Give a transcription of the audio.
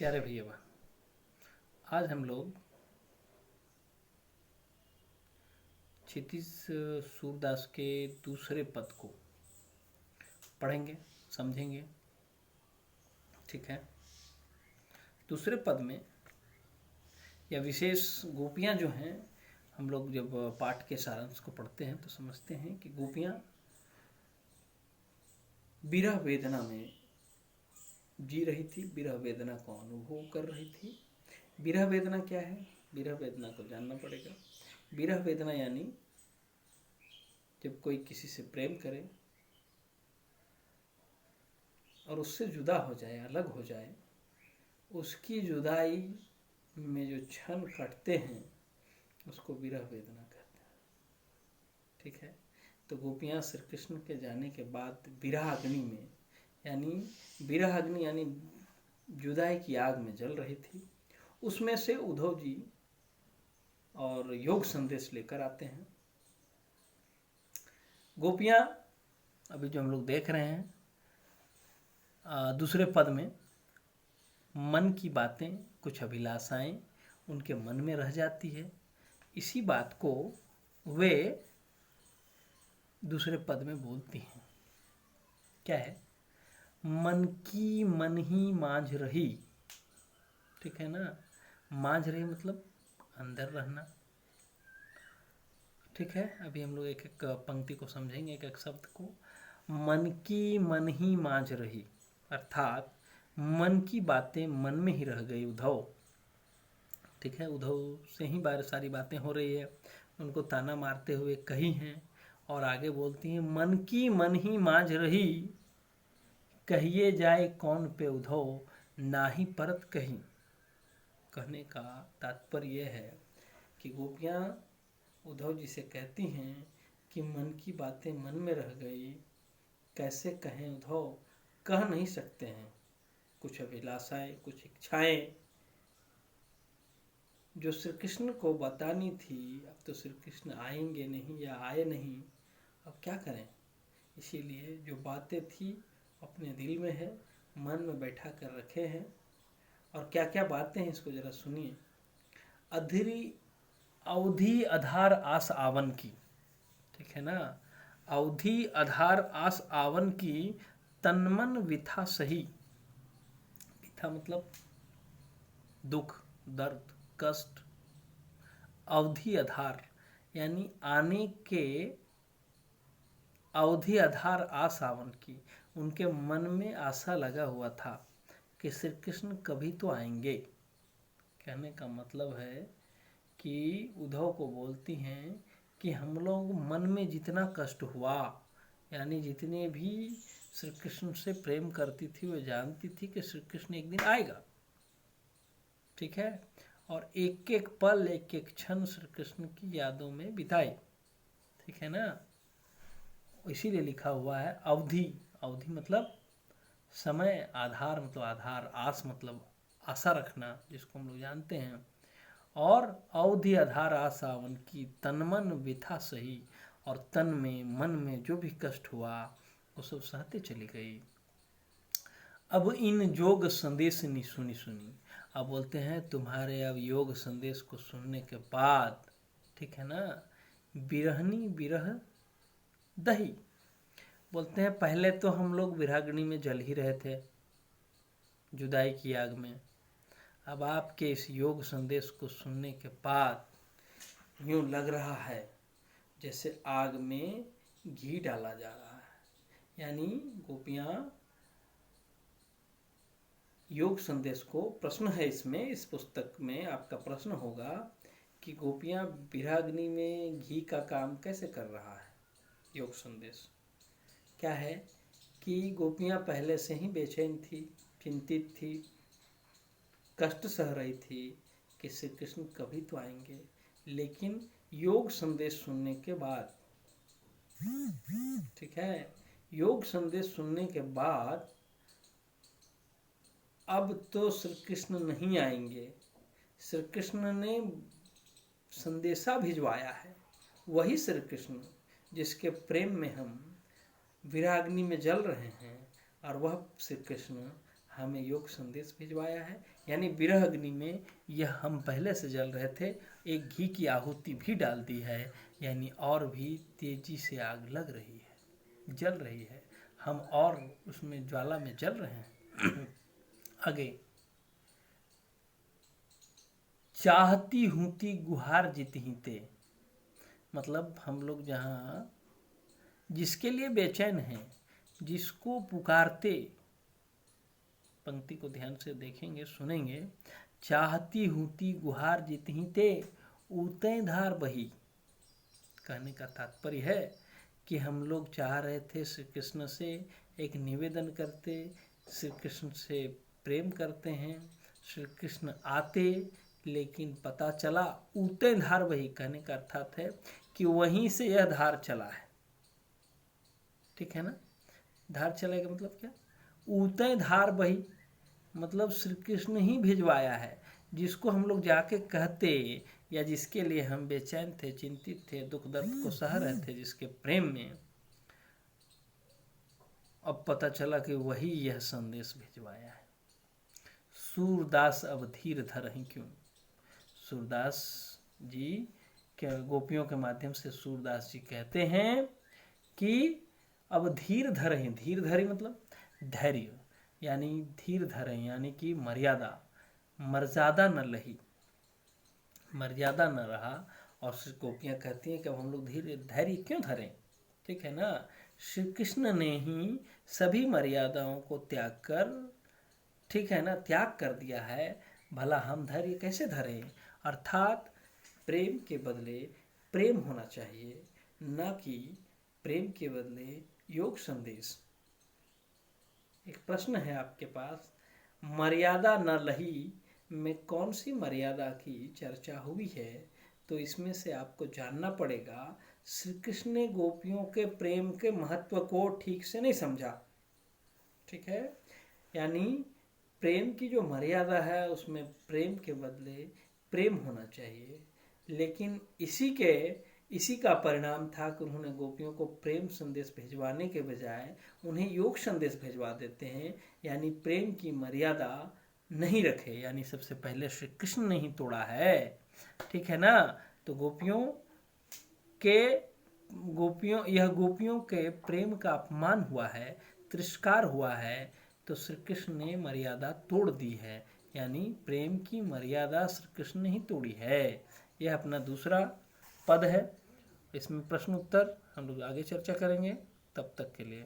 प्यारे भैया बहन, आज हम लोग क्षितिज सूरदास के दूसरे पद को पढ़ेंगे, समझेंगे। ठीक है। दूसरे पद में या विशेष गोपियां जो हैं, हम लोग जब पाठ के सारांश को पढ़ते हैं तो समझते हैं कि गोपियां विरह वेदना में जी रही थी, विरह वेदना को अनुभव कर रही थी। विरह वेदना क्या है? विरह वेदना को जानना पड़ेगा। विरह वेदना यानी जब कोई किसी से प्रेम करे और उससे जुदा हो जाए, अलग हो जाए, उसकी जुदाई में जो क्षण कटते हैं उसको विरह वेदना कहते हैं। ठीक है। तो गोपियां श्री कृष्ण के जाने के बाद विरह अग्नि में, यानी विरह अग्नि यानी जुदाई की आग में जल रही थी। उसमें से उद्धव जी और योग संदेश लेकर आते हैं। गोपियां अभी जो हम लोग देख रहे हैं, दूसरे पद में मन की बातें, कुछ अभिलाषाएं उनके मन में रह जाती है। इसी बात को वे दूसरे पद में बोलती हैं। क्या है? मन की मन ही मांझ रही। ठीक है ना। मांझ रही मतलब अंदर रहना। ठीक है। अभी हम लोग एक एक पंक्ति को समझेंगे, एक एक शब्द को। मन की मन ही मांझ रही, अर्थात मन की बातें मन में ही रह गई उद्धव। ठीक है। उद्धव से ही सारी बातें हो रही है, उनको ताना मारते हुए कही हैं और आगे बोलती हैं, मन की मन ही मांझ रही, कहिए जाए कौन पे उद्धव, ना ही परत कहीं। कहने का तात्पर्य यह है कि गोपियां उद्धव जी से कहती हैं कि मन की बातें मन में रह गई, कैसे कहें उद्धव, कह नहीं सकते हैं। कुछ अभिलाषाएं, कुछ इच्छाएं जो श्री कृष्ण को बतानी थी, अब तो श्री कृष्ण आएंगे नहीं या आए नहीं, अब क्या करें। इसीलिए जो बातें थी अपने दिल में है, मन में बैठा कर रखे हैं। और क्या क्या बातें हैं इसको जरा सुनिए। अवधि आधार आस आवन की। ठीक है ना। अवधि आधार आस आवन की, तनमन विथा सही। विथा मतलब दुख, दर्द, कष्ट। अवधि आधार यानी आने के अवधि आधार आस आवन की, उनके मन में आशा लगा हुआ था कि श्री कृष्ण कभी तो आएंगे। कहने का मतलब है कि उद्धव को बोलती हैं कि हम लोग मन में जितना कष्ट हुआ, यानी जितने भी श्री कृष्ण से प्रेम करती थी वो जानती थी कि श्री कृष्ण एक दिन आएगा। ठीक है। और एक एक पल, एक एक क्षण श्री कृष्ण की यादों में बिताई। ठीक है ना। इसीलिए लिखा हुआ है अवधि। अवधि मतलब समय, आधार मतलब आधार, आस मतलब आशा रखना, जिसको हम लोग जानते हैं। और अवधि आधार आसावन की, तनमन विथा सही, और तन में मन में जो भी कष्ट हुआ वो सब सहते चली गई। अब इन योग संदेश नहीं सुनी सुनी। अब बोलते हैं तुम्हारे अब योग संदेश को सुनने के बाद, ठीक है ना, बिरहनी विरह दही। बोलते हैं पहले तो हम लोग विराग्नि में जल ही रहे थे, जुदाई की आग में। अब आपके इस योग संदेश को सुनने के बाद यूं लग रहा है जैसे आग में घी डाला जा रहा है। यानी गोपियां योग संदेश को, प्रश्न है इसमें, इस पुस्तक में आपका प्रश्न होगा कि गोपियां विराग्नि में घी का काम कैसे कर रहा है। योग संदेश क्या है कि गोपियां पहले से ही बेचैन थी, चिंतित थी, कष्ट सह रही थी कि श्री कृष्ण कभी तो आएंगे। लेकिन योग संदेश सुनने के बाद, ठीक है, योग संदेश सुनने के बाद अब तो श्री कृष्ण नहीं आएंगे। श्री कृष्ण ने संदेशा भिजवाया है, वही श्री कृष्ण जिसके प्रेम में हम विराग्नि में जल रहे हैं, और वह श्री कृष्ण हमें योग संदेश भिजवाया है। यानी विरह अग्नि में यह हम पहले से जल रहे थे, एक घी की आहुति भी डाल दी है, यानी और भी तेजी से आग लग रही है, जल रही है, हम और उसमें ज्वाला में जल रहे हैं। आगे, चाहती हूती गुहार जितहिते, मतलब हम लोग जहाँ जिसके लिए बेचैन हैं, जिसको पुकारते, पंक्ति को ध्यान से देखेंगे सुनेंगे, चाहती हूती गुहार जितहिते उतै धार बही। कहने का तात्पर्य है कि हम लोग चाह रहे थे श्री कृष्ण से, एक निवेदन करते, श्री कृष्ण से प्रेम करते हैं, श्री कृष्ण आते, लेकिन पता चला उतै धार बही। कहने का अर्थात है कि वहीं से यह धार चला है। ठीक है ना, धार चलेगा मतलब क्या, उतै धार बही मतलब श्री कृष्ण ही भिजवाया है। जिसको हम लोग जाके कहते या जिसके लिए हम बेचैन थे, चिंतित थे, दुख दर्द को सह रहे थे जिसके प्रेम में, अब पता चला कि वही यह संदेश भिजवाया है। सूरदास अब धीर धरहिं क्यों। सूरदास जी के गोपियों के माध्यम से सूरदास जी कहते हैं कि अब धीर धरहिं, धीर धरी मतलब धैर्य, यानी धीर धरें, यानी कि मर्यादा न लही, मर्यादा न रहा। और श्री गोपियाँ कहती हैं कि अब हम लोग धैर्य क्यों धरें। ठीक है ना, श्री कृष्ण ने ही सभी मर्यादाओं को त्याग कर, ठीक है ना, त्याग कर दिया है, भला हम धैर्य कैसे धरें। अर्थात प्रेम के बदले प्रेम होना चाहिए, न कि प्रेम के बदले योग संदेश। एक प्रश्न है आपके पास, मर्यादा न लही में कौन सी मर्यादा की चर्चा हुई है, तो इसमें से आपको जानना पड़ेगा श्री कृष्ण ने गोपियों के प्रेम के महत्व को ठीक से नहीं समझा। ठीक है, यानी प्रेम की जो मर्यादा है उसमें प्रेम के बदले प्रेम होना चाहिए, लेकिन इसी का परिणाम था कि उन्होंने गोपियों को प्रेम संदेश भिजवाने के बजाय उन्हें योग संदेश भिजवा देते हैं। यानी प्रेम की मर्यादा नहीं रखे, यानी सबसे पहले श्री कृष्ण ने ही तोड़ा है। ठीक है ना, तो गोपियों के प्रेम का अपमान हुआ है, तिरस्कार हुआ है, तो श्री कृष्ण ने मर्यादा तोड़ दी है, यानी प्रेम की मर्यादा श्री कृष्ण ने ही तोड़ी है। यह अपना दूसरा पद है। इसमें प्रश्न उत्तर हम लोग आगे चर्चा करेंगे। तब तक के लिए